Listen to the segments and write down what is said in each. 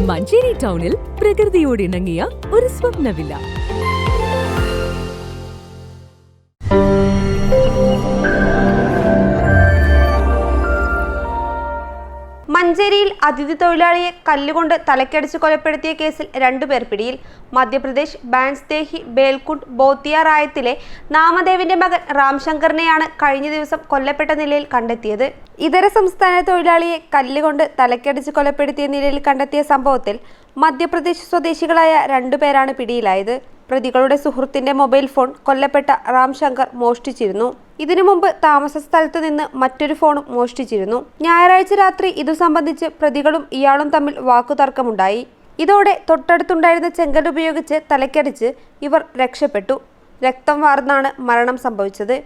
മഞ്ചേരി ടൗണിൽ പ്രകൃതിയോട് ഇണങ്ങിയ ഒരു സ്വപ്ന വില്ല. മഞ്ചേരിയിൽ അതിഥി തൊഴിലാളിയെ കല്ലുകൊണ്ട് തലക്കടിച്ച് കൊലപ്പെടുത്തിയ കേസിൽ 2 പേർ പിടിയിൽ. മധ്യപ്രദേശ് ബാൻസ്ദേഹി ബേൽകുണ്ട് ബോത്തിയ റായത്തിലെ നാമദേവിന്റെ മകൻ രാംശങ്കറിനെയാണ് കഴിഞ്ഞ ദിവസം കൊല്ലപ്പെട്ട നിലയിൽ കണ്ടെത്തിയത്. ഇതര സംസ്ഥാന തൊഴിലാളിയെ കല്ലുകൊണ്ട് തലക്കടിച്ച് കൊലപ്പെടുത്തിയ നിലയിൽ കണ്ടെത്തിയ സംഭവത്തിൽ മധ്യപ്രദേശ് സ്വദേശികളായ 2 പേരാണ് പിടിയിലായത്. പ്രതികളുടെ സുഹൃത്തിന്റെ മൊബൈൽ ഫോൺ കൊല്ലപ്പെട്ട രാംശങ്കർ മോഷ്ടിച്ചിരുന്നു. ഇതിനു മുമ്പ് താമസ സ്ഥലത്ത് നിന്ന് മറ്റൊരു ഫോണും മോഷ്ടിച്ചിരുന്നു. ഞായറാഴ്ച രാത്രി ഇതു സംബന്ധിച്ച് പ്രതികളും ഇയാളും തമ്മിൽ വാക്കുതർക്കമുണ്ടായി. ഇതോടെ തൊട്ടടുത്തുണ്ടായിരുന്ന ചെങ്കൽ ഉപയോഗിച്ച് തലക്കടിച്ച് ഇവർ രക്ഷപ്പെട്ടു. രക്തം വാർന്നാണ് മരണം സംഭവിച്ചത്.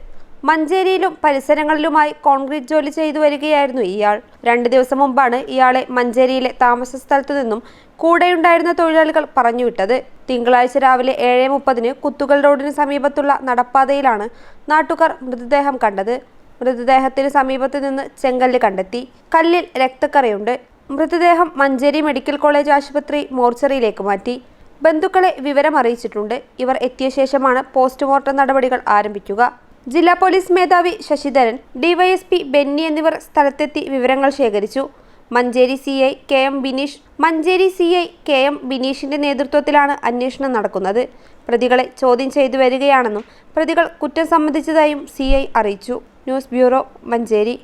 മഞ്ചേരിയിലും പരിസരങ്ങളിലുമായി കോൺക്രീറ്റ് ജോലി ചെയ്തു വരികയായിരുന്നു ഇയാൾ. 2 ദിവസം മുമ്പാണ് ഇയാളെ മഞ്ചേരിയിലെ താമസ സ്ഥലത്തു നിന്നും കൂടെയുണ്ടായിരുന്ന തൊഴിലാളികൾ പറഞ്ഞുവിട്ടത്. തിങ്കളാഴ്ച രാവിലെ 7:30 കുത്തുകൽ റോഡിന് സമീപത്തുള്ള നടപ്പാതയിലാണ് നാട്ടുകാർ മൃതദേഹം കണ്ടത്. മൃതദേഹത്തിന് സമീപത്ത് നിന്ന് ചെങ്കല്ല് കണ്ടെത്തി. കല്ലിൽ രക്തക്കറയുണ്ട്. മൃതദേഹം മഞ്ചേരി മെഡിക്കൽ കോളേജ് ആശുപത്രി മോർച്ചറിയിലേക്ക് മാറ്റി. ബന്ധുക്കളെ വിവരം അറിയിച്ചിട്ടുണ്ട്. ഇവർ എത്തിയ ശേഷമാണ് പോസ്റ്റ്മോർട്ടം നടപടികൾ ആരംഭിക്കുക. ജില്ലാ പോലീസ് മേധാവി ശശിധരൻ, ഡിവൈഎസ്പി ബെന്നി എന്നിവർ സ്ഥലത്തെത്തി വിവരങ്ങൾ ശേഖരിച്ചു. മഞ്ചേരി സിഐ കെ എം ബിനീഷിന്റെ നേതൃത്വത്തിലാണ് അന്വേഷണം നടക്കുന്നത്. പ്രതികളെ ചോദ്യം ചെയ്തു വരികയാണെന്നും പ്രതികൾ കുറ്റം സമ്മതിച്ചതായും സിഐ അറിയിച്ചു. News bureau, Manjeri.